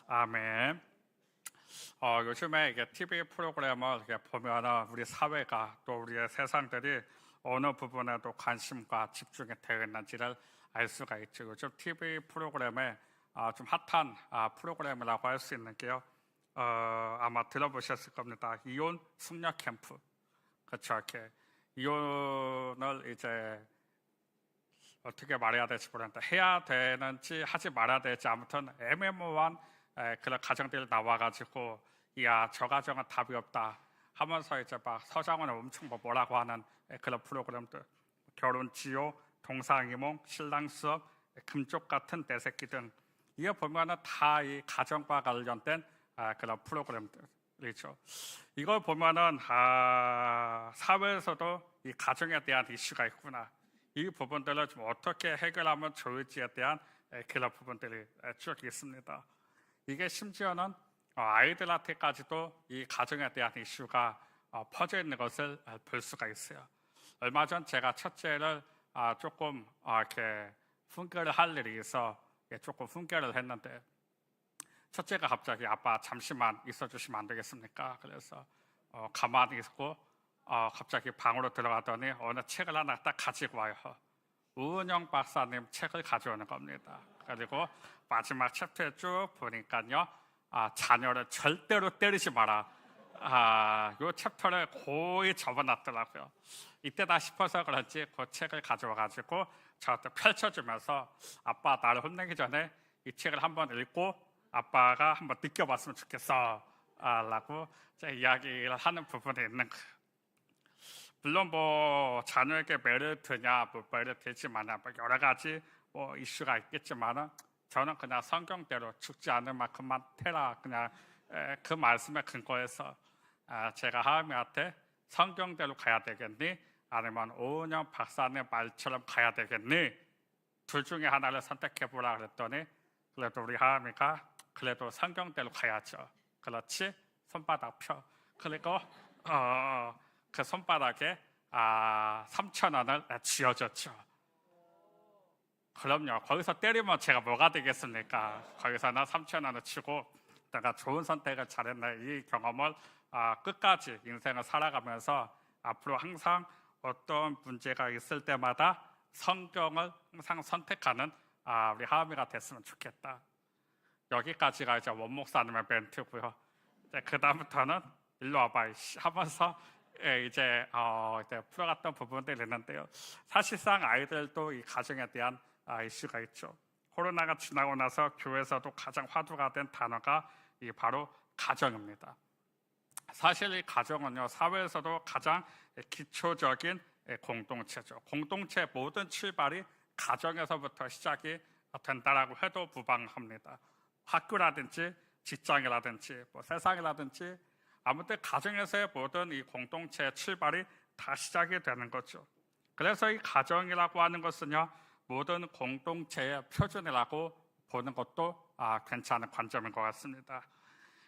아멘. 요즘에 이게 TV 프로그램을 이렇게 보면 우리 사회가 또 우리의 세상들이 어느 부분에도 관심과 집중이 되어 있는지를 알 수가 있죠. 요즘 TV 프로그램에 좀 핫한 프로그램이라고 할 수 있는 게요. 아마 들어보셨을 겁니다. 이혼 숙녀 캠프. 그렇죠. 이렇게 이혼을 이제 어떻게 말해야 될지 모르겠는데 해야 되는지 하지 말아야 될지 아무튼 애매모호한 그런 가정들이 나와가지고 야, 저 가정은 답이 없다 하면서 이제 막 서장훈을 엄청 뭐라고 하는 그런 프로그램들, 결혼 지효, 동상이몽, 신랑 수업, 금쪽 같은 내새끼 등 이거 보면은 다 이 가정과 관련된 그런 프로그램들이죠. 이걸 보면은 사회에서도 이 가정에 대한 이슈가 있구나. 이 부분들을 좀 어떻게 해결하면 좋을지에 대한 그런 부분들이 쭉 있습니다. 이게 심지어는 아이들한테까지도 이 가정에 대한 이슈가 퍼져 있는 것을 볼 수가 있어요. 얼마 전 제가 첫째를 조금 이렇게 훈계를 할 일이 있어 조금 훈계를 했는데 첫째가 갑자기 아빠 잠시만 있어주시면 안 되겠습니까? 그래서 가만히 있고 갑자기 방으로 들어가더니 어느 책을 하나 딱 가지고 와요. 우은영 박사님 책을 가져오는 겁니다. 그리고 마지막 챕터에 쭉 보니까요, 자녀를 절대로 때리지 마라. 이 챕터를 거의 접어놨더라고요. 이때다 싶어서 그런지 그 책을 가져와가지고 저한테 펼쳐주면서 아빠 나를 혼내기 전에 이 책을 한번 읽고 아빠가 한번 느껴봤으면 좋겠어 라고 이야기를 하는 부분이 있는 거예요. 물론 뭐 자녀에게 메리트냐 뭐 메리트지 마냐 뭐 여러 가지 뭐 이슈가 있겠지만은 저는 그냥 성경대로 죽지 않을 만큼만 태라 그냥 그 말씀에 근거해서 제가 하나님한테 성경대로 가야 되겠니? 아니면 오은영 박사님 말처럼 가야 되겠니? 둘 중에 하나를 선택해보라 그랬더니 그래도 우리 하나님이가 그래도 성경대로 가야죠. 그렇지? 손바닥 펴. 그리고 그 손바닥에 3,000원을 쥐어줬죠. 그럼요. 거기서 때리면 제가 뭐가 되겠습니까? 거기서는 3,000원을 치고 내가 좋은 선택을 잘했네. 이 경험을 끝까지 인생을 살아가면서 앞으로 항상 어떤 문제가 있을 때마다 성경을 항상 선택하는 우리 하은이가 됐으면 좋겠다. 여기까지가 이제 원 목사님의 멘트고요. 그 다음부터는 일로 와봐 하면서 이제 풀어갔던 부분들이 있는데요. 사실상 아이들도 이 가정에 대한 이슈가 있죠. 코로나가 지나고 나서 교회에서도 가장 화두가 된 단어가 바로 가정입니다. 사실 이 가정은요, 사회에서도 가장 기초적인 공동체죠. 공동체 모든 출발이 가정에서부터 시작이 된다라고 해도 무방합니다. 학교라든지 직장이라든지 뭐 세상이라든지 아무튼 가정에서의 모든 이 공동체의 출발이 다 시작이 되는 거죠. 그래서 이 가정이라고 하는 것은요, 모든 공동체의 표준이라고 보는 것도 괜찮은 관점인 것 같습니다.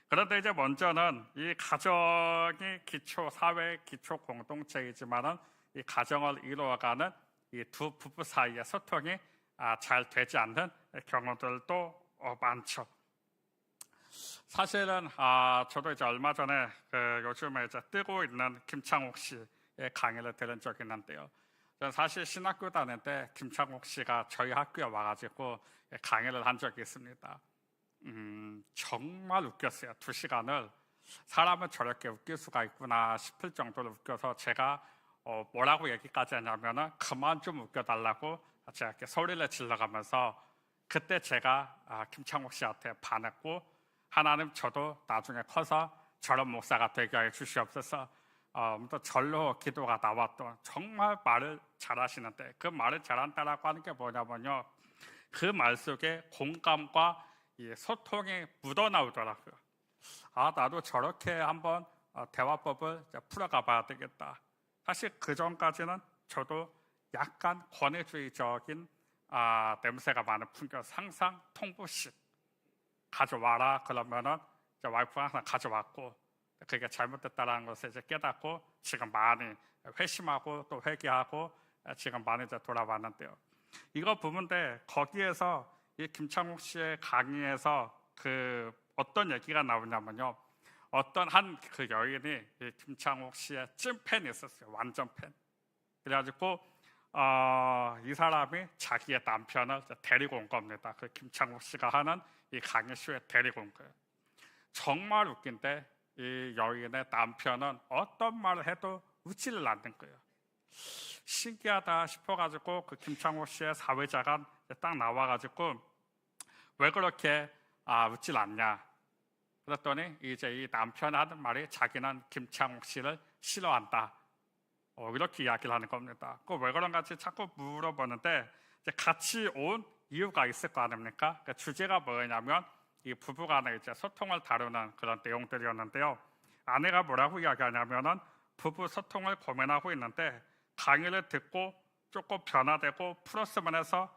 그런데 이제 먼저는 이 가정이 기초 사회 기초 공동체이지만은 이 가정을 이루어가는 이 두 부부 사이의 소통이 잘 되지 않는 경우들도 많죠. 사실은 저도 이제 얼마 전에 요즘에 이제 뜨고 있는 김창옥 씨의 강의를 들은 적이 있는데요. 저는 사실 신학교 다닐 때 김창옥 씨가 저희 학교에 와가지고 강의를 한 적이 있습니다. 정말 웃겼어요. 2시간을 사람은 저렇게 웃길 수가 있구나 싶을 정도로 웃겨서 제가 뭐라고 얘기까지 했냐면은 그만 좀 웃겨달라고 제가 이렇게 소리를 질러가면서 그때 제가 김창옥 씨한테 반했고 하나님 저도 나중에 커서 저런 목사가 되게 해 주시옵소서. 또 절로 기도가 나왔던 정말 말을 잘하시는데 그 말을 잘한다라고 하는 게 뭐냐면요, 그 말 속에 공감과 이 소통이 묻어나오더라고요. 나도 저렇게 한번 대화법을 풀어가 봐야 되겠다. 사실 그 전까지는 저도 약간 권위주의적인 냄새가 많은 풍경, 항상 통보식 가져와라 그러면은 와이프가 항상 가져왔고 그게 잘못됐다는 것을 이제 깨닫고 지금 많이 회심하고 또 회개하고 지금 많이 이제 돌아왔는데요. 이거 보는데 거기에서 이 김창욱 씨의 강의에서 그 어떤 얘기가 나오냐면요. 어떤 한 그 여인이 이 김창옥 씨의 찐팬이 있었어요. 완전 팬. 그래가지고 이 사람이 자기의 남편을 데리고 온 겁니다. 그 김창옥 씨가 하는 이 강의쇼에 데리고 온 거예요. 정말 웃긴데 이 여인의 남편은 어떤 말을 해도 웃지를 않는 거예요. 신기하다 싶어가지고 그 김창옥 씨의 사회자가 딱 나와가지고 왜 그렇게 웃질 않냐. 그랬더니 이제 이 남편이 하는 말이 자기는 김창옥 씨를 싫어한다. 이렇게 이야기를 하는 겁니다. 왜 그런가 자꾸 물어보는데 이제 같이 온 이유가 있을 거 아닙니까? 그 주제가 뭐냐면 이 부부간의 이제 소통을 다루는 그런 내용들이었는데요. 아내가 뭐라고 이야기하냐면은 부부 소통을 고민하고 있는데 강의를 듣고 조금 변화되고 플러스만 해서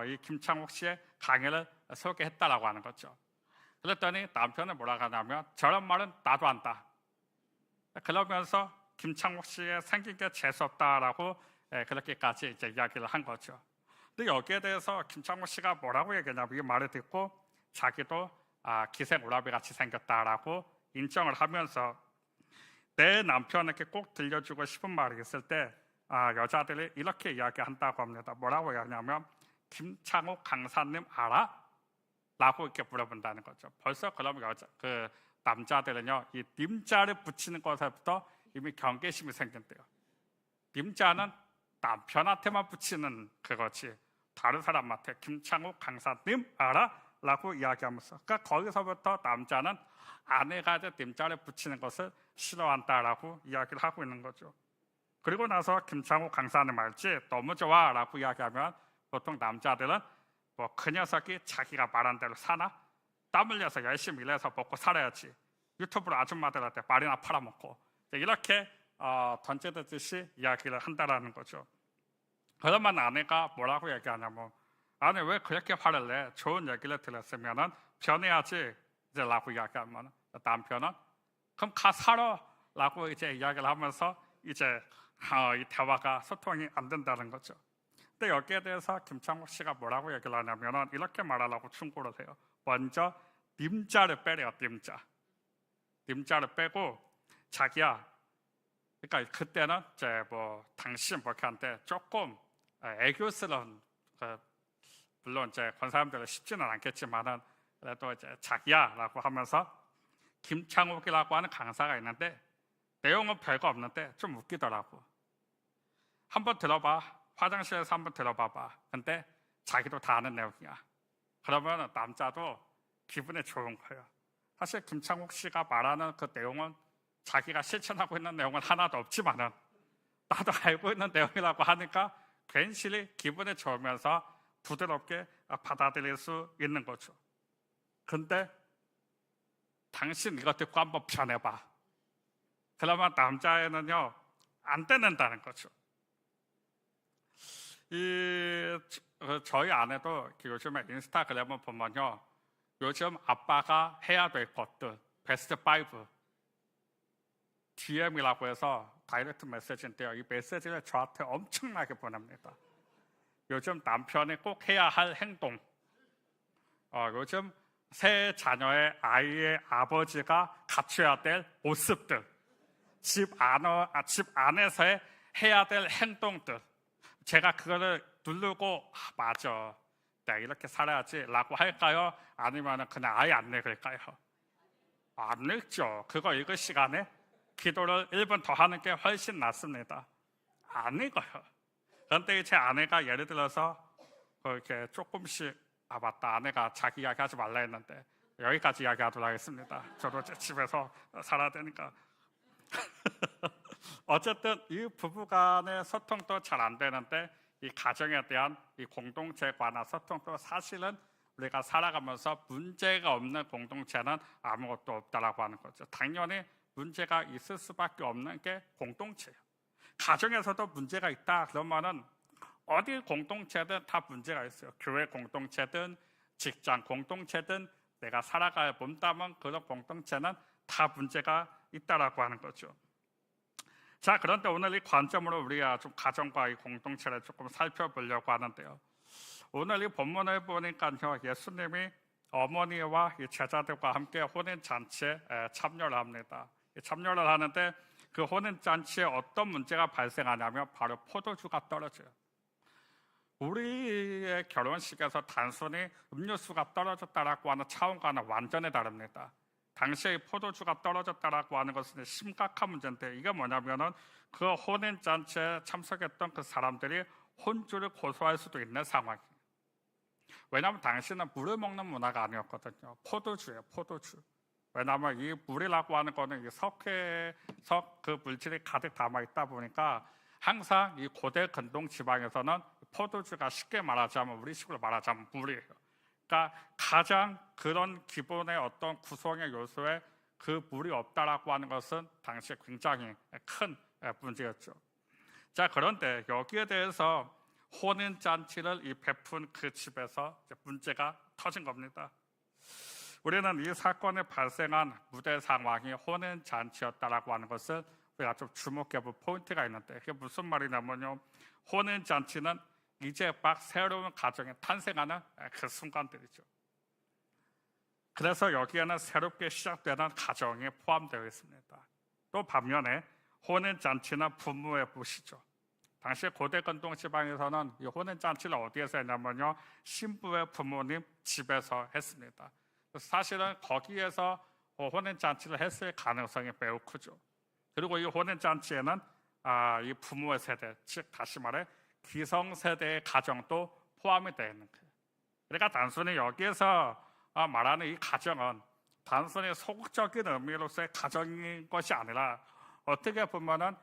이 김창옥 씨의 강의를 소개했다라고 하는 거죠. 그랬더니 남편은 뭐라고 하냐면 저런 말은 나도 한다. 그러면서 김창옥 씨의 생긴 게 재수없다라고 그렇게까지 이제 이야기를 한 거죠. 근데 여기에 대해서 김창옥 씨가 뭐라고 얘기하냐면 이 말을 듣고 자기도 기생오라비 같이 생겼다라고 인정을 하면서 내 남편에게 꼭 들려주고 싶은 말이 있을 때 여자들이 이렇게 이야기한다고 합니다. 뭐라고 얘기하냐면 김창옥 강사님 알아? 라고 이렇게 물어본다는 거죠. 벌써 그럼 그 남자들은요 이 님자를 붙이는 것에부터 이미 경계심이 생긴대요. 님자는 남편한테만 붙이는 그거지 다른 사람한테 김창옥 강사님 알아? 라고 이야기하면서 그러니까 거기서부터 남자는 아내가 이제 님자를 붙이는 것을 싫어한다라고 이야기를 하고 있는 거죠. 그리고 나서 김창옥 강사님 알지? 너무 좋아 라고 이야기하면 보통 남자들은 뭐 그 녀석이 자기가 말한 대로 사나? 땀 흘려서 열심히 일해서 먹고 살아야지. 유튜브로 아줌마들한테 말이나 팔아먹고 이렇게 던져듯이 이야기를 한다라는 거죠. 그러면 아내가 뭐라고 얘기하냐면 아니 왜 그렇게 화를 내? 좋은 얘기를 들었으면은 변해야지 이제 라고 이야기하면 남편은 그럼 가 살아 라고 이제 이야기를 하면서 이제 이 대화가 소통이 안 된다는 거죠. 근데 여기에 대해서 김창옥 씨가 뭐라고 얘기를 하냐면은 이렇게 말하려고 충고를 해요. 먼저 님자를 빼래요. 님자를 빼고 자기야 그러니까 그때는 이제 뭐 당신 목회한테 조금 애교스러운 물론 이제 권사님들은 쉽지는 않겠지만은 그래도 이제 자기야라고 하면서 김창옥이라고 하는 강사가 있는데 내용은 별거 없는데 좀 웃기더라고. 한번 들어봐. 화장실에서 한번 들어봐봐. 근데 자기도 다 아는 내용이야. 그러면 남자도 기분이 좋은 거예요. 사실 김창옥 씨가 말하는 그 내용은 자기가 실천하고 있는 내용은 하나도 없지만은 나도 알고 있는 내용이라고 하니까 괜시리 기분이 좋으면서 부드럽게 받아들일 수 있는 거죠. 근데 당신 이거 듣고 한번 변해봐. 그러면 남자애는요 안 되는다는 거죠. 저희 아내도 요즘에 인스타그램을 보면요 요즘 아빠가 해야 될 것들 베스트 5 DM이라고 해서 다이렉트 메시지인데요. 이 메시지를 저한테 엄청나게 보냅니다. 요즘 남편이 꼭 해야 할 행동, 요즘 새 자녀의 아이의 아버지가 갖춰야 될 모습들, 집 안에서의 해야 될 행동들. 제가 그거를 누르고 맞아, 내가 이렇게 살아야지 라고 할까요? 아니면 그냥 아예 안 읽을까요? 안 읽죠. 그거 읽을 시간에 기도를 1분 더 하는 게 훨씬 낫습니다. 안 읽어요. 그런데 제 아내가 예를 들어서 이렇게 조금씩 맞다, 아내가 자기 이야기 하지 말라 했는데 여기까지 이야기하도록 하겠습니다. 저도 제 집에서 살아야 되니까. 어쨌든 이 부부간의 소통도 잘 안 되는데 이 가정에 대한 이 공동체에 관한 소통도 사실은 우리가 살아가면서 문제가 없는 공동체는 아무것도 없다라고 하는 거죠. 당연히 문제가 있을 수밖에 없는 게 공동체예요. 가정에서도 문제가 있다 그러면은 어디 공동체든 다 문제가 있어요. 교회 공동체든 직장 공동체든 내가 살아가야 본다면 그런 공동체는 다 문제가 있다라고 하는 거죠. 자, 그런데 오늘 이 관점으로 우리가 좀 가정과 이 공동체를 조금 살펴보려고 하는데요. 오늘 이 본문을 보니까요, 예수님이 어머니와 이 제자들과 함께 혼인 잔치에 참여를 합니다. 참여를 하는데 그 혼인 잔치에 어떤 문제가 발생하냐면 바로 포도주가 떨어져요. 우리의 결혼식에서 단순히 음료수가 떨어졌다라고 하는 차원과는 완전히 다릅니다. 당시에 포도주가 떨어졌다라고 하는 것은 심각한 문제인데, 이게 뭐냐면은 그 혼인 잔치에 참석했던 그 사람들이 혼주를 고소할 수도 있는 상황이에요. 왜냐하면 당시는 물을 먹는 문화가 아니었거든요. 포도주예요, 포도주. 왜냐하면 이 물이라고 하는 거는 이 석회석 그 물질이 가득 담아 있다 보니까 항상 이 고대 근동 지방에서는 포도주가 쉽게 말하자면 우리식으로 말하자면 물이에요. 그러니까 가장 그런 기본의 어떤 구성의 요소에 그 물이 없다라고 하는 것은 당시에 굉장히 큰 문제였죠. 자, 그런데 여기에 대해서 혼인 잔치를 이 베푼 그 집에서 문제가 터진 겁니다. 우리는 이 사건에 발생한 무대 상황이 혼인 잔치였다라고 하는 것을 우리가 좀 주목해볼 포인트가 있는데, 이게 무슨 말이냐면요, 혼인 잔치는 이제 막 새로운 가정이 탄생하는 그 순간들이죠. 그래서 여기에는 새롭게 시작되는 가정이 포함되어 있습니다. 또 반면에 혼인 잔치는 부모의 몫이죠. 당시 고대 근동 지방에서는 이 혼인 잔치를 어디에서 했냐면요, 신부의 부모님 집에서 했습니다. 사실은 거기에서 혼인 잔치를 했을 가능성이 매우 크죠. 그리고 이 혼인 잔치에는 이 부모의 세대, 즉 다시 말해 기성세대의 가정도 포함이 되어 있는 거예요. 그러니까 단순히 여기에서 말하는 이 가정은 단순히 소극적인 의미로서의 가정인 것이 아니라 어떻게 보면은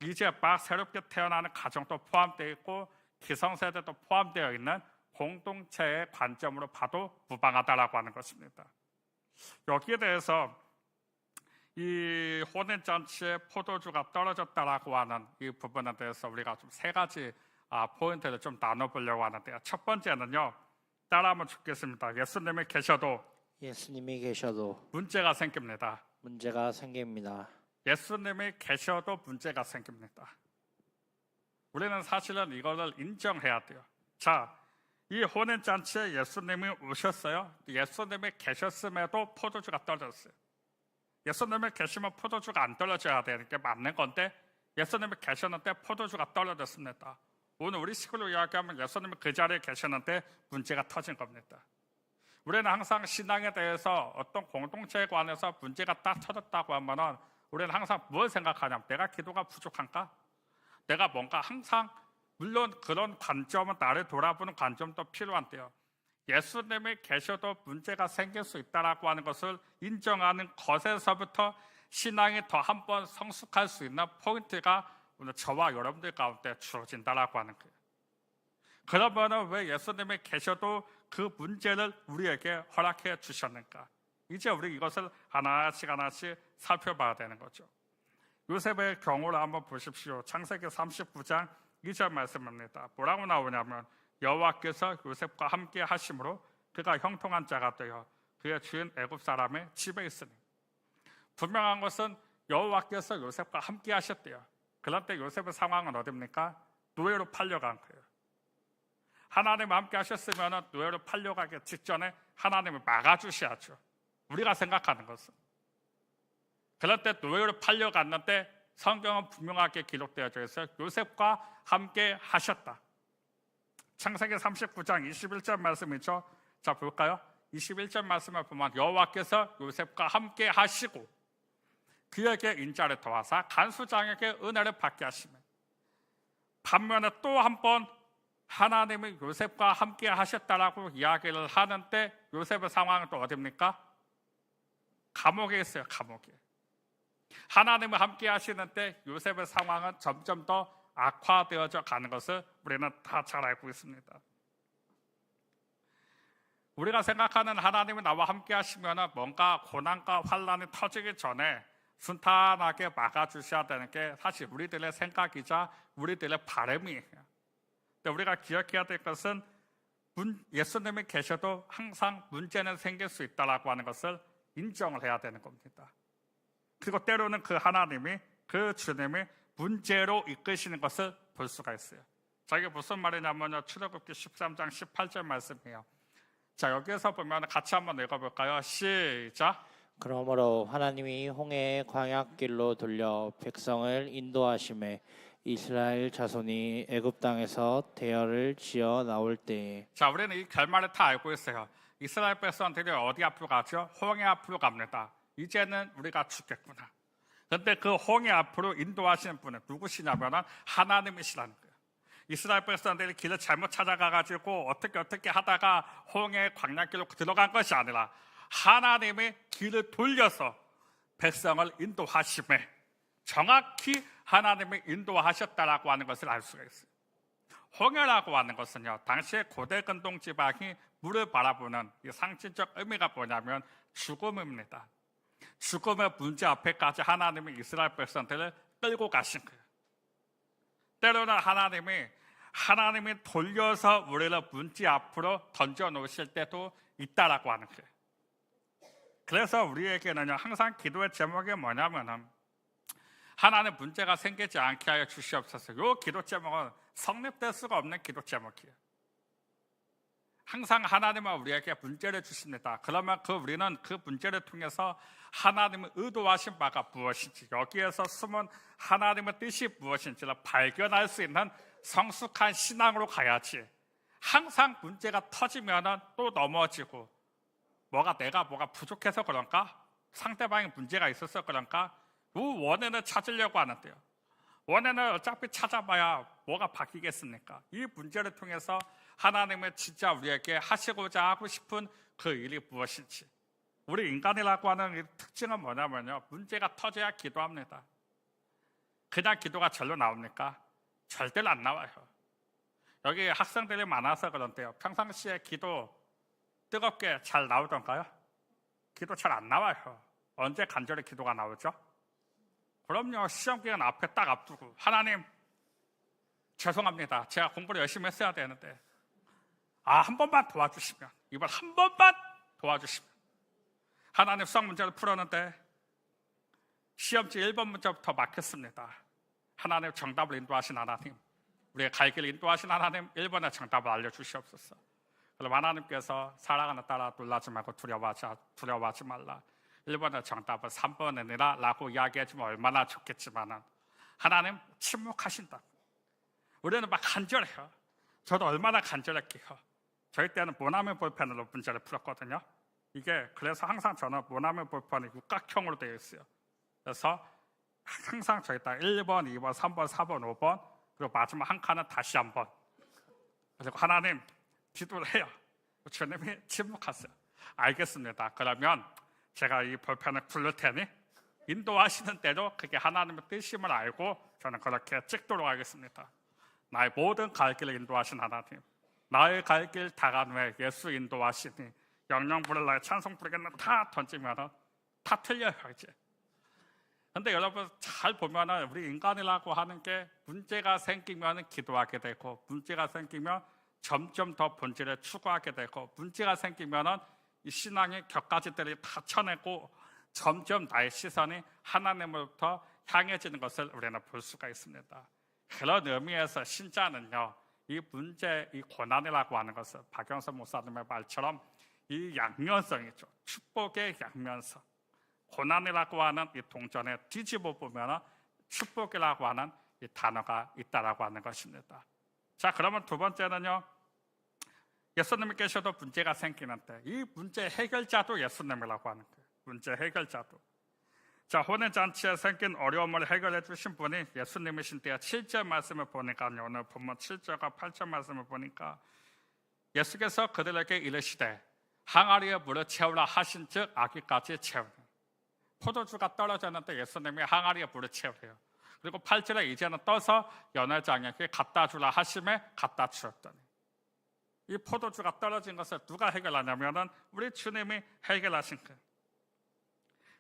이제 막 새롭게 태어나는 가정도 포함되어 있고 기성세대도 포함되어 있는 공동체의 관점으로 봐도 무방하다라고 하는 것입니다. 여기에 대해서 이 혼인잔치에 포도주가 떨어졌다라고 하는 이 부분에 대해서 우리가 좀 세 가지 포인트를 좀 나눠보려고 하는데요. 첫 번째는요, 따라하면 좋겠습니다. 예수님이 계셔도 문제가 생깁니다. 예수님이 계셔도 문제가 생깁니다. 우리는 사실은 이거를 인정해야 돼요. 자, 이 혼인잔치에 예수님이 오셨어요. 예수님이 계셨음에도 포도주가 떨어졌어요. 예수님이 계시면 포도주가 안 떨어져야 되는 게 맞는 건데 예수님이 계셨는데 포도주가 떨어졌습니다. 오늘 우리 식으로 이야기하면 예수님이 그 자리에 계셨는데 문제가 터진 겁니다. 우리는 항상 신앙에 대해서 어떤 공동체에 관해서 문제가 딱 터졌다고 하면은 우리는 항상 뭘 생각하냐면 내가 기도가 부족한가? 내가 뭔가 항상, 물론 그런 관점은 나를 돌아보는 관점도 필요한데요. 예수님이 계셔도 문제가 생길 수 있다라고 하는 것을 인정하는 것에서부터 신앙이 더 한 번 성숙할 수 있는 포인트가 오늘 저와 여러분들 가운데 주어진다라고 하는 거예요. 그러면 왜 예수님이 계셔도 그 문제를 우리에게 허락해 주셨는가? 이제 우리 이것을 하나씩 살펴봐야 되는 거죠. 요셉의 경우를 한번 보십시오. 창세기 39장 2절 말씀입니다. 뭐라고 나오냐면 여호와께서 요셉과 함께 하심으로 그가 형통한 자가 되어 그의 주인 애굽 사람의 집에 있으니. 분명한 것은 여호와께서 요셉과 함께 하셨대요. 그런데 요셉의 상황은 어딥니까? 노예로 팔려간 거예요. 하나님 함께 하셨으면 노예로 팔려가기 직전에 하나님을 막아주셔야죠. 우리가 생각하는 것은. 그런데 노예로 팔려갔는데 성경은 분명하게 기록되어 있어요. 요셉과 함께 하셨다. 창세기 39장 21절 말씀이죠. 자, 볼까요? 21절 말씀을 보면 여호와께서 요셉과 함께 하시고 그에게 인자를 더하사 간수장에게 은혜를 받게 하시며, 반면에 또 한 번 하나님이 요셉과 함께 하셨다라고 이야기를 하는데 요셉의 상황은 또 어딥니까? 감옥에 있어요. 감옥에. 하나님을 함께 하시는데 요셉의 상황은 점점 더 악화되어져 가는 것을 우리는 다 잘 알고 있습니다. 우리가 생각하는 하나님이 나와 함께 하시면 뭔가 고난과 환난이 터지기 전에 순탄하게 막아주셔야 되는 게 사실 우리들의 생각이자 우리들의 바람이에요. 근데 우리가 기억해야 될 것은 예수님이 계셔도 항상 문제는 생길 수 있다라고 하는 것을 인정을 해야 되는 겁니다. 그리고 때로는 그 하나님이, 그 주님이 문제로 이끄시는 것을 볼 수가 있어요. 자, 이게 무슨 말이냐면요, 출애굽기 13장 18절 말씀이에요. 자, 여기에서 보면 같이 한번 읽어볼까요? 시작. 그러므로 하나님이 홍해의 광야길로 돌려 백성을 인도하심에 이스라엘 자손이 애굽 땅에서 대열을 지어 나올 때에. 자, 우리는 이 결말을 다 알고 있어요. 이스라엘 백성들이 어디 앞으로 가죠? 홍해 앞으로 갑니다. 이제는 우리가 죽겠구나. 그런데 그 홍해 앞으로 인도하시는 분은 누구시냐면 하나님이시라는 거예요. 이스라엘 백성들이 길을 잘못 찾아가가지고 어떻게 하다가 홍해 광야길로 들어간 것이 아니라 하나님이 길을 돌려서 백성을 인도하심에 정확히 하나님이 인도하셨다라고 하는 것을 알 수가 있어요. 홍해라고 하는 것은요, 당시의 고대 근동 지방이 물을 바라보는 이 상징적 의미가 뭐냐면 죽음입니다. 죽음의 문제 앞에까지 하나님이 이스라엘 백성들을 끌고 가신 거예요. 때로는 하나님이 돌려서 우리를 문제 앞으로 던져 놓으실 때도 있다라고 하는 거예요. 그래서 우리에게는 항상 기도의 제목이 뭐냐면은 하나님 문제가 생기지 않게 하여 주시옵소서. 이 기도 제목은 성립될 수가 없는 기도 제목이에요. 항상 하나님은 우리에게 문제를 주십니다. 그러면 우리는 그 문제를 통해서 하나님의 의도하신 바가 무엇인지, 여기에서 숨은 하나님의 뜻이 무엇인지를 발견할 수 있는 성숙한 신앙으로 가야지. 항상 문제가 터지면 또 넘어지고 내가 뭐가 부족해서 그런가? 상대방이 문제가 있어서 그런가? 그 원인을 찾으려고 하는데요. 원인을 어차피 찾아봐야 뭐가 바뀌겠습니까? 이 문제를 통해서 하나님은 진짜 우리에게 하시고자 하고 싶은 그 일이 무엇인지. 우리 인간이라고 하는 이 특징은 뭐냐면요, 문제가 터져야 기도합니다. 그냥 기도가 절로 나옵니까? 절대로 안 나와요. 여기 학생들이 많아서 그런데요, 평상시에 기도 뜨겁게 잘 나오던가요? 기도 잘 안 나와요. 언제 간절히 기도가 나오죠? 그럼요, 시험 기간 앞에 딱 앞두고 하나님 죄송합니다. 제가 공부를 열심히 했어야 되는데 한 번만 도와주시면, 이번 한 번만 도와주시면. 하나님 수학 문제를 풀었는데 시험지 1번 문제부터 막혔습니다. 하나님 정답을 인도하신 하나님, 우리의 갈 길을 인도하신 하나님, 1번의 정답을 알려주시옵소서. 그럼 하나님께서 사랑하는 딸아 놀라지 말고 두려워하지 말라. 1번의 정답은 3번이니라 라고 이야기해주면 얼마나 좋겠지만 하나님 침묵하신다. 우리는 막 간절해요. 저도 얼마나 간절했게요. 저희 때는 모나미 볼펜으로 문제를 풀었거든요. 그래서 항상 저는 모나미 볼펜이 육각형으로 되어 있어요. 그래서 항상 저희 때 1번, 2번, 3번, 4번, 5번, 그리고 마지막 한 칸은 다시 한 번. 그리고 하나님 기도를 해요. 주님이 침묵하세요. 알겠습니다. 그러면 제가 이 볼펜을 굴릴 테니 인도하시는 대로 그게 하나님의 뜻임을 알고 저는 그렇게 찍도록 하겠습니다. 나의 모든 갈 길을 인도하신 하나님, 나의 갈 길 다간 후에 예수 인도하시니 영영 부를 나의 찬송 부르겠는 다 던지면 다 틀려요 이제. 근데 여러분 잘 보면 우리 인간이라고 하는 게 문제가 생기면 기도하게 되고, 문제가 생기면 점점 더 본질을 추구하게 되고, 문제가 생기면 이 신앙의 격가지들이 다 쳐내고 점점 나의 시선이 하나님으로부터 향해지는 것을 우리는 볼 수가 있습니다. 그런 의미에서 신자는요, 이 문제, 이 고난이라고 하는 것은 박영선 목사님의 말처럼 이 양면성이죠. 축복의 양면성. 고난이라고 하는 이 동전에 뒤집어 보면 축복이라고 하는 이 단어가 있다라고 하는 것입니다. 자, 그러면 두 번째는요, 예수님이 계셔도 문제가 생기는데 이 문제 해결자도 예수님이라고 하는 거예요. 문제 해결자도. 자, 혼인잔치에 생긴 어려움을 해결해 주신 분이 예수님이신데요. 7절 말씀을 보니까요, 오늘 본문 7절과 8절 말씀을 보니까 예수께서 그들에게 이르시되 항아리에 물을 채우라 하신즉 아기까지 채우라. 포도주가 떨어졌는데 예수님이 항아리에 물을 채우래요. 그리고 8절에 이제는 떠서 연회장에게 갖다 주라 하심에 갖다 주었더니, 이 포도주가 떨어진 것을 누가 해결하냐면은 우리 주님이 해결하신 거예요.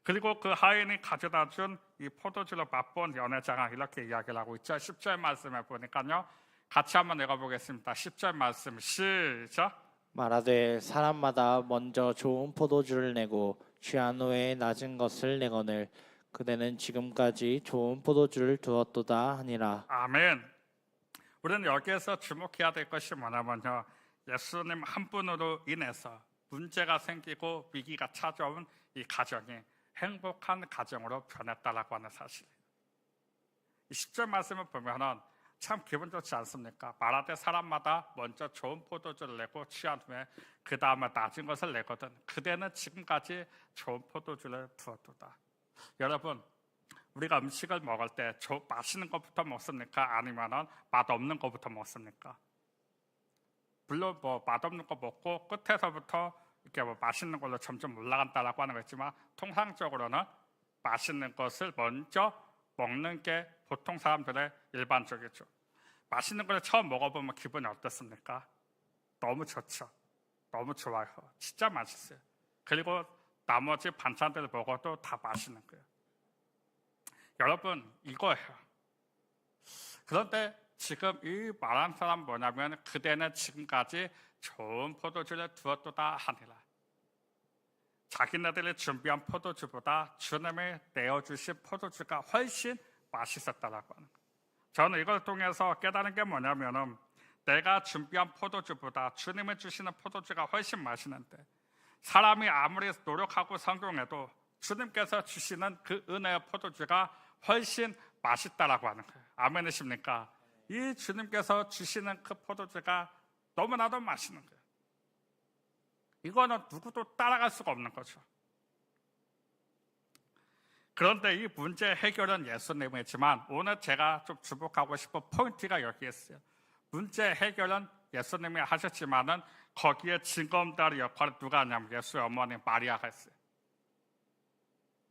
그리고 그 하인이 가져다 준 이 포도주를 맛본 연회장은 이렇게 이야기를 하고 있죠. 10절 말씀을 보니까요, 같이 한번 읽어보겠습니다. 10절 말씀 시작. 말하되 사람마다 먼저 좋은 포도주를 내고 취한 후에 낮은 것을 내거늘 그대는 지금까지 좋은 포도주를 두었도다 하니라. 아멘. 우리는 여기에서 주목해야 될 것이 뭐냐면요, 예수님 한 분으로 인해서 문제가 생기고 위기가 찾아온 이 가정이 행복한 가정으로 변했다라고 하는 사실이에요. 이 10절 말씀을 보면은 참 기분 좋지 않습니까? 말하되 사람마다 먼저 좋은 포도주를 내고 취한 후에 그 다음에 낮은 것을 내거든 그대는 지금까지 좋은 포도주를 두었도다. 여러분, 우리가 음식을 먹을 때 맛있는 것부터 먹습니까? 아니면은 맛없는 것부터 먹습니까? 물론 뭐 맛없는 거 먹고 끝에서부터 이렇게 뭐 맛있는 걸로 점점 올라간다라고 하는 거지만 통상적으로는 맛있는 것을 먼저 먹는 게 보통 사람들의 일반적이죠. 맛있는 걸 처음 먹어보면 기분이 어떻습니까? 너무 좋죠. 너무 좋아요. 진짜 맛있어요. 그리고 나머지 반찬들을 먹어도 다 맛있는 거예요. 여러분, 이거예요. 그런데 지금 이 말한 사람 뭐냐면 그대는 지금까지 좋은 포도주를 두었도다 하니라. 자기네들이 준비한 포도주보다 주님이 내어주신 포도주가 훨씬 맛있었다라고 하는 거예요. 저는 이걸 통해서 깨달은 게 뭐냐면은 내가 준비한 포도주보다 주님이 주시는 포도주가 훨씬 맛있는데 사람이 아무리 노력하고 성공해도 주님께서 주시는 그 은혜의 포도주가 훨씬 맛있다라고 하는 거예요. 아멘이십니까? 이 주님께서 주시는 그 포도주가 너무나도 맛있는 거예요. 이거는 누구도 따라갈 수가 없는 거죠. 그런데 이 문제 해결은 예수님이지만 오늘 제가 좀 주목하고 싶은 포인트가 여기에 있어요. 문제 해결은 예수님이 하셨지만은 거기에 징검다리 역할을 누가 하냐면 예수의 어머니 마리아가 했어요.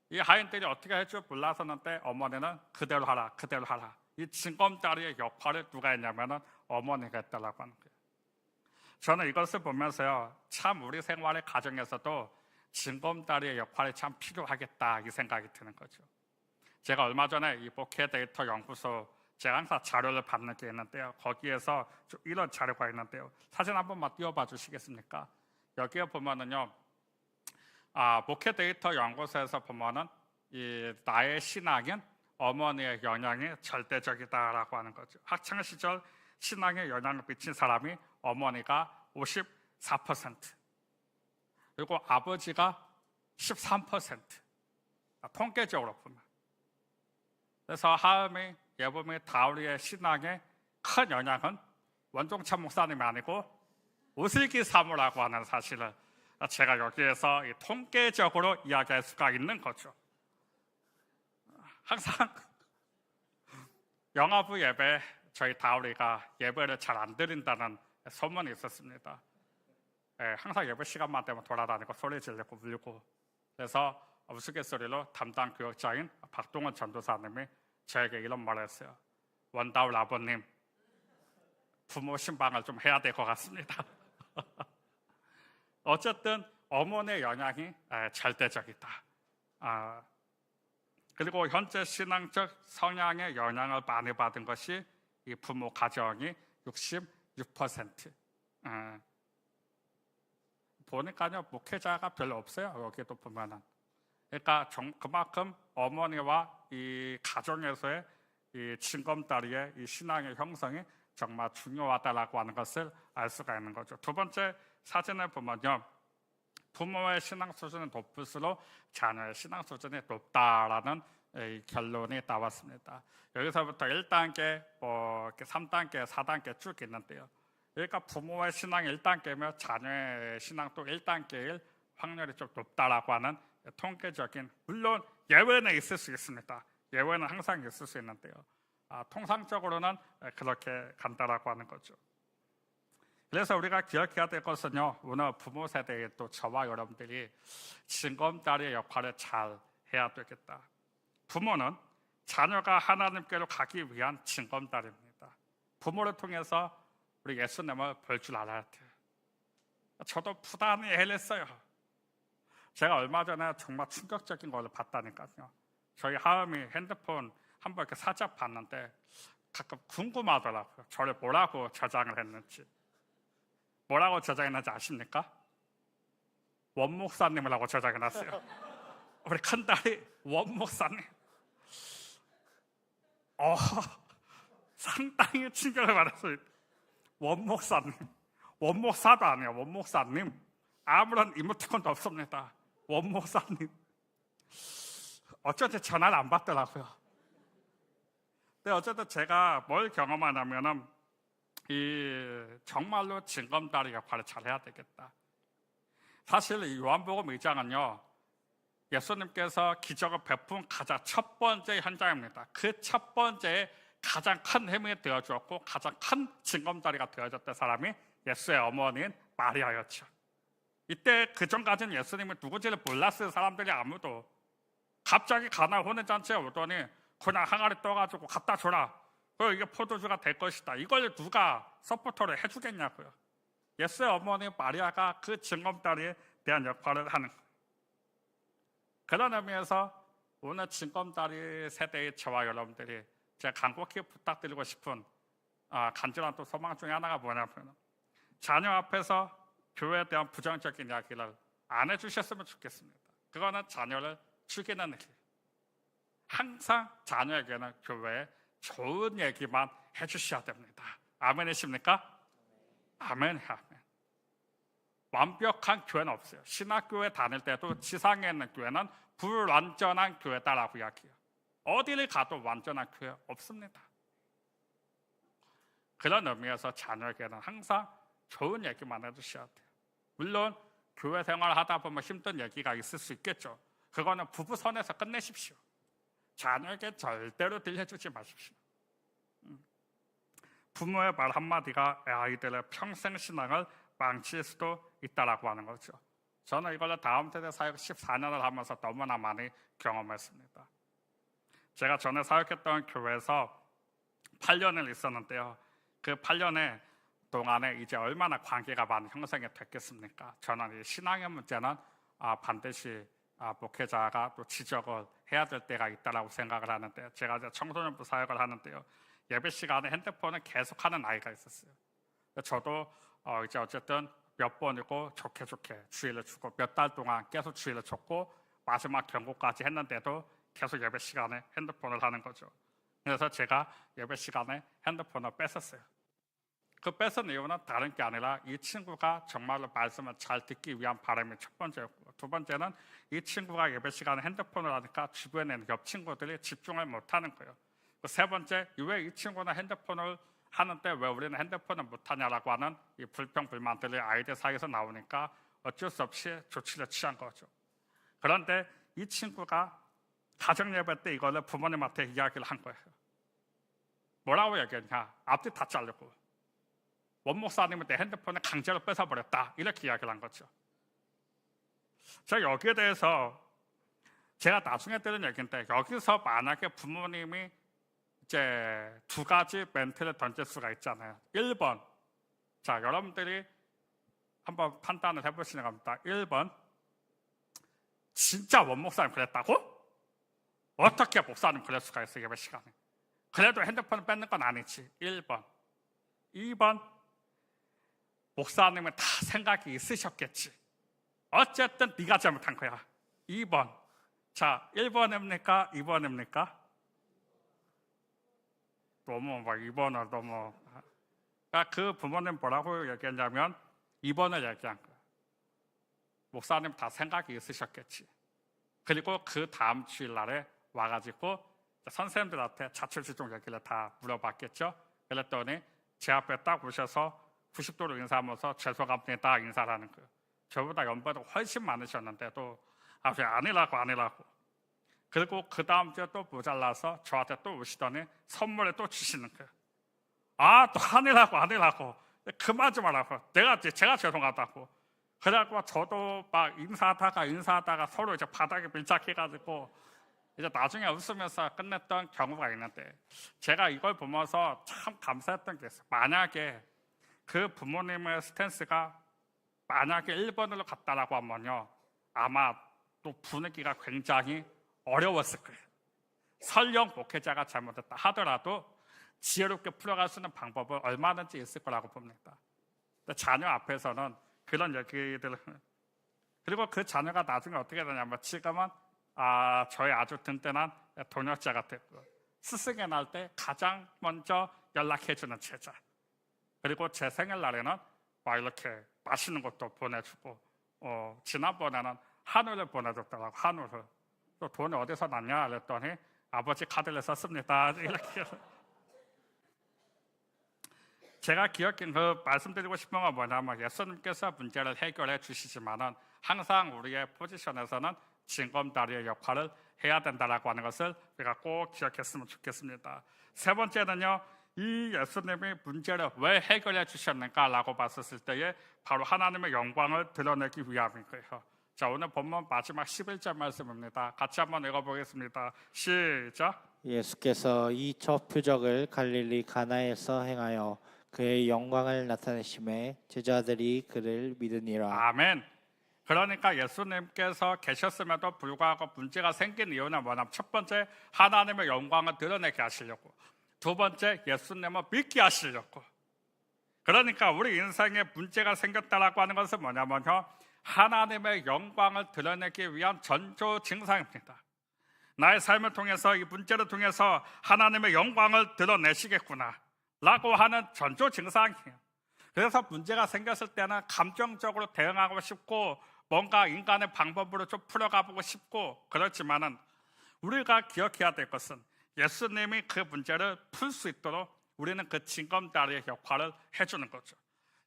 이 하인들이 어떻게 할 줄 몰라서는데 어머니는 그대로 하라, 그대로 하라. 이 징검다리의 역할을 누가 했냐면은 어머니가 했다라고 하는 거예요. 저는 이것을 보면서요, 참 우리 생활의 가정에서도 징검다리의 역할이 참 필요하겠다 이 생각이 드는 거죠. 제가 얼마 전에 이 목회 데이터 연구소 제가 항상 자료를 받는 게 있는데요. 거기에서 좀 이런 자료가 있는데요. 사진 한 번만 띄워봐 주시겠습니까? 여기에 보면은요, 목회 데이터 연구소에서 보면은 이 나의 신앙은 어머니의 영향이 절대적이다라고 하는 거죠. 학창 시절 신앙에 영향을 미친 사람이 어머니가 54%, 그리고 아버지가 13%. 통계적으로 보면. 그래서 하음이, 예범이, 다우리의 신앙에 큰 영향은 원종찬 목사님이 아니고 오슬기 사모라고 하는 사실을 제가 여기에서 통계적으로 이야기할 수가 있는 거죠. 항상 영화부 예배 저희 다우리가 예배를 잘 안 드린다는 소문이 있었습니다. 항상 예배 시간만 되면 돌아다니고 소리 지르고 울고, 그래서 우스갯소리로 담당 교역자인 박동원 전도사님이 저에게 이런 말을 했어요. 원다울 아버님, 부모 신방을 좀 해야 될 것 같습니다. 어쨌든 어머니의 영향이 절대적이다. 그리고 현재 신앙적 성향의 영향을 많이 받은 것이 이 부모 가정이 66%. 보니까요, 목회자가 별로 없어요. 여기도 보면은. 그러니까 그만큼 어머니와 이 가정에서의 이 징검다리의 이 신앙의 형성이 정말 중요하다라고 하는 것을 알 수가 있는 거죠. 두 번째 사진을 보면요, 부모의 신앙 수준이 높을수록 자녀의 신앙 수준이 높다라는 이 결론이 나왔습니다. 여기서부터 1단계, 3단계, 4단계 쭉 있는데요. 그러니까 부모의 신앙이 1단계면 자녀의 신앙도 1단계일 확률이 좀 높다라고 하는 통계적인, 물론 예외는 있을 수 있습니다. 예외는 항상 있을 수 있는데요. 통상적으로는 그렇게 간다라고 하는 거죠. 그래서 우리가 기억해야 될 것은요, 오늘 부모 세대의 또 저와 여러분들이 징검다리의 역할을 잘 해야 되겠다. 부모는 자녀가 하나님께로 가기 위한 징검다리입니다. 부모를 통해서 우리 예수님을 볼 줄 알아야 돼요. 저도 부단히 해냈어요. 제가 얼마 전에 정말 충격적인 걸 봤다니까요. 저희 하음이 핸드폰 한번 이렇게 살짝 봤는데 가끔 궁금하더라고요. 저를 뭐라고 저장을 했는지. 뭐라고 저장했는지 아십니까? 원목사님이라고 저장해놨어요. 우리 큰딸이 원목사님. 상당히 충격을 받았어요. 원목사님. 원목사도 아니에요. 원목사님. 아무런 이모티콘도 없습니다. 원목사님. 어쩐지 전화를 안 받더라고요. 근데 어쨌든 제가 뭘 경험하냐면은 정말로 징검다리 역할을 잘해야 되겠다. 사실 이 요한복음 2장은요, 예수님께서 기적을 베푼 가장 첫 번째 현장입니다. 그 첫 번째 가장 큰 힘이 되어주었고 가장 큰 징검다리가 되어줬던 사람이 예수의 어머니인 마리아였죠. 이때 그전까지는 예수님이 누군지를 몰랐어요. 사람들이 아무도. 갑자기 가나 혼인잔치에 오더니 그냥 항아리 떠가지고 갖다 줘라. 그리고 이게 포도주가 될 것이다. 이걸 누가 서포터를 해주겠냐고요. 예수의 어머니 마리아가 그 징검다리에 대한 역할을 하는 거예요. 그런 의미에서 오늘 징검다리 세대의 저와 여러분들이 제가 간곡히 부탁드리고 싶은 간절한 또 소망 중에 하나가 뭐냐면 자녀 앞에서 교회에 대한 부정적인 이야기를 안 해주셨으면 좋겠습니다. 그거는 자녀를 죽이는 일. 항상 자녀에게는 교회에 좋은 얘기만 해주셔야 됩니다. 아멘이십니까? 아멘, 아멘. 완벽한 교회는 없어요. 신학교에 다닐 때도 지상에 있는 교회는 불완전한 교회다라고 이야기해요. 어디를 가도 완전한 교회 없습니다. 그런 의미에서 자녀에게는 항상 좋은 얘기만 해주셔야 돼요. 물론 교회 생활을 하다 보면 힘든 얘기가 있을 수 있겠죠. 그거는 부부 선에서 끝내십시오. 자녀에게 절대로 들려주지 마십시오. 부모의 말 한마디가 아이들의 평생 신앙을 망칠 수도 있다라고 하는 거죠. 저는 이걸 다음 세대 사역 14년을 하면서 너무나 많이 경험했습니다. 제가 전에 사역했던 교회에서 8년을 있었는데요. 그 8년의 동안에 이제 얼마나 관계가 많이 형성이 됐겠습니까? 저는 이 신앙의 문제는 반드시 목회자가 또 지적을 해야 될 때가 있다라고 생각을 하는데, 제가 이제 청소년부 사역을 하는데요. 예배 시간에 핸드폰을 계속하는 아이가 있었어요. 저도 이제 어쨌든 몇 번이고 좋게 주의를 주고 몇 달 동안 계속 주의를 줬고 마지막 경고까지 했는데도 계속 예배 시간에 핸드폰을 하는 거죠. 그래서 제가 예배 시간에 핸드폰을 뺐었어요. 그 뺏은 이유는 다른 게 아니라 이 친구가 정말로 말씀을 잘 듣기 위한 바람이 첫 번째였고, 두 번째는 이 친구가 예배 시간에 핸드폰을 하니까 주변에 있는 옆 친구들이 집중을 못하는 거예요. 세 번째, 왜 이 친구는 핸드폰을 하는데 왜 우리는 핸드폰을 못하냐라고 하는 이 불평 불만들이 아이들 사이에서 나오니까 어쩔 수 없이 조치를 취한 거죠. 그런데 이 친구가 가정 예배 때 이거를 부모님한테 이야기를 한 거예요. 뭐라고 얘기했냐? 앞뒤 다 자르고 원목사님한테 핸드폰을 강제로 뺏어버렸다, 이렇게 이야기를 한 거죠. 제가 여기에 대해서 제가 나중에 들은 얘기인데, 여기서 만약에 부모님이 이제 두 가지 멘트를 던질 수가 있잖아요. 1번, 자 여러분들이 한번 판단을 해보시는 겁니다. 1번, 진짜 원목사님 그랬다고? 어떻게 목사님 그럴 수가 있어 예배 시간에? 그래도 핸드폰을 뺏는 건 아니지. 1번. 2번, 목사님은 다 생각이 있으셨겠지. 어쨌든 네가 잘못한 거야. 2번. 자, 1번입니까? 2번입니까? 너무 막 2번을 너무. 그러니까 그 부모님 뭐라고 얘기했냐면 2번을 얘기한 거야. 목사님 다 생각이 있으셨겠지. 그리고 그 다음 주일날에 와가지고 선생님들한테 자출시종 얘기를 다 물어봤겠죠. 그랬더니 제 앞에 딱 오셔서 90도로 인사하면서 죄송합니다 인사를 하는 거예요. 저보다 연배도 훨씬 많으셨는데도 왜 아니라고. 그리고 그 다음 주에 또 모자라서 저한테 또 오시더니 선물을 또 주시는 거예요. 또 아니라고 그만 좀 하라고. 제가 죄송하다고. 그래갖고 저도 막 인사하다가 서로 이제 바닥에 밀착해가지고 이제 나중에 웃으면서 끝냈던 경우가 있는데, 제가 이걸 보면서 참 감사했던 게 있어요. 만약에 그 부모님의 스탠스가 만약에 1번으로 갔다라고 하면요, 아마 또 분위기가 굉장히 어려웠을 거예요. 설령 목회자가 잘못했다 하더라도 지혜롭게 풀어갈 수 있는 방법은 얼마든지 있을 거라고 봅니다. 근데 자녀 앞에서는 그런 얘기들을, 그리고 그 자녀가 나중에 어떻게 되냐면 지금은 저의 아주 든든한 동역자가 됐고, 스승의 날 때 가장 먼저 연락해주는 제자, 그리고 제 생일날에는 막 이렇게 맛있는 것도 보내주고 지난번에는 한우를 보내줬더라고. 한우를. 또 돈이 어디서 났냐 그랬더니 아버지 카드를 썼습니다. 이렇게. 제가 말씀드리고 싶은 건 뭐냐면 예수님께서 문제를 해결해 주시지만은 항상 우리의 포지션에서는 징검다리의 역할을 해야 된다라고 하는 것을 우리가 꼭 기억했으면 좋겠습니다. 세 번째는요, 이 예수님이 문제를 왜 해결해 주셨는가라고 봤었을 때에 바로 하나님의 영광을 드러내기 위함인 거예요. 자, 오늘 본문 마지막 11절 말씀입니다. 같이 한번 읽어보겠습니다. 시작. 예수께서 이 첫 표적을 갈릴리 가나에서 행하여 그의 영광을 나타내심에 제자들이 그를 믿으니라. 아멘. 그러니까 예수님께서 계셨음에도 불구하고 문제가 생긴 이유는 뭐냐면 첫 번째, 하나님의 영광을 드러내게 하시려고. 두 번째, 예수님을 믿게 하시려고. 그러니까 우리 인생에 문제가 생겼다라고 하는 것은 뭐냐면요, 하나님의 영광을 드러내기 위한 전조 증상입니다. 나의 삶을 통해서 이 문제를 통해서 하나님의 영광을 드러내시겠구나 라고 하는 전조 증상이에요. 그래서 문제가 생겼을 때는 감정적으로 대응하고 싶고 뭔가 인간의 방법으로 좀 풀어가보고 싶고 그렇지만은 우리가 기억해야 될 것은 예수님이 그 문제를 풀 수 있도록 우리는 그 징검다리의 역할을 해주는 거죠.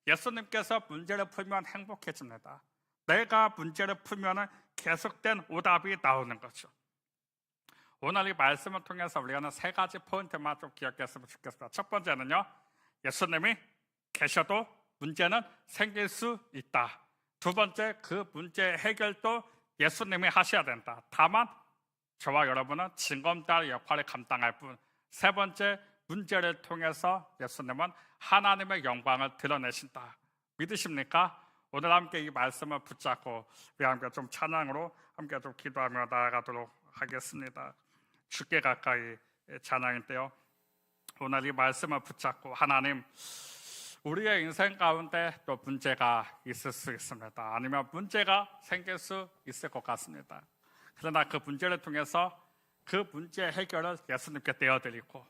예수님께서 문제를 풀면 행복해집니다. 내가 문제를 풀면 계속된 오답이 나오는 거죠. 오늘 이 말씀을 통해서 우리가 세 가지 포인트만 좀 기억했으면 좋겠습니다. 첫 번째는요, 예수님이 계셔도 문제는 생길 수 있다. 두 번째, 그 문제 해결도 예수님이 하셔야 된다. 다만 저와 여러분은 징검다리 역할을 감당할 뿐. 세 번째, 문제를 통해서 예수님은 하나님의 영광을 드러내신다. 믿으십니까? 오늘 함께 이 말씀을 붙잡고 우리 함께 좀 찬양으로 함께 좀 기도하며 나아가도록 하겠습니다. 주께 가까이 찬양인데요, 오늘 이 말씀을 붙잡고 하나님, 우리의 인생 가운데 또 문제가 있을 수 있습니다. 아니면 문제가 생길 수 있을 것 같습니다. 그러나 그 문제를 통해서 그 문제 해결을 예수님께 떼어드리고,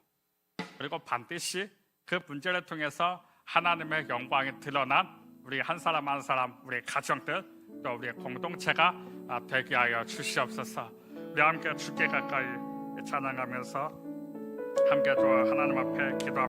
그리고 반드시 그 문제를 통해서 하나님의 영광이 드러난 우리 한 사람 한 사람, 우리 가정들, 또 우리의 공동체가 되게 하여 주시옵소서. 우리 함께 주께 가까이 찬양하면서 함께 하나님 앞에 기도합니다.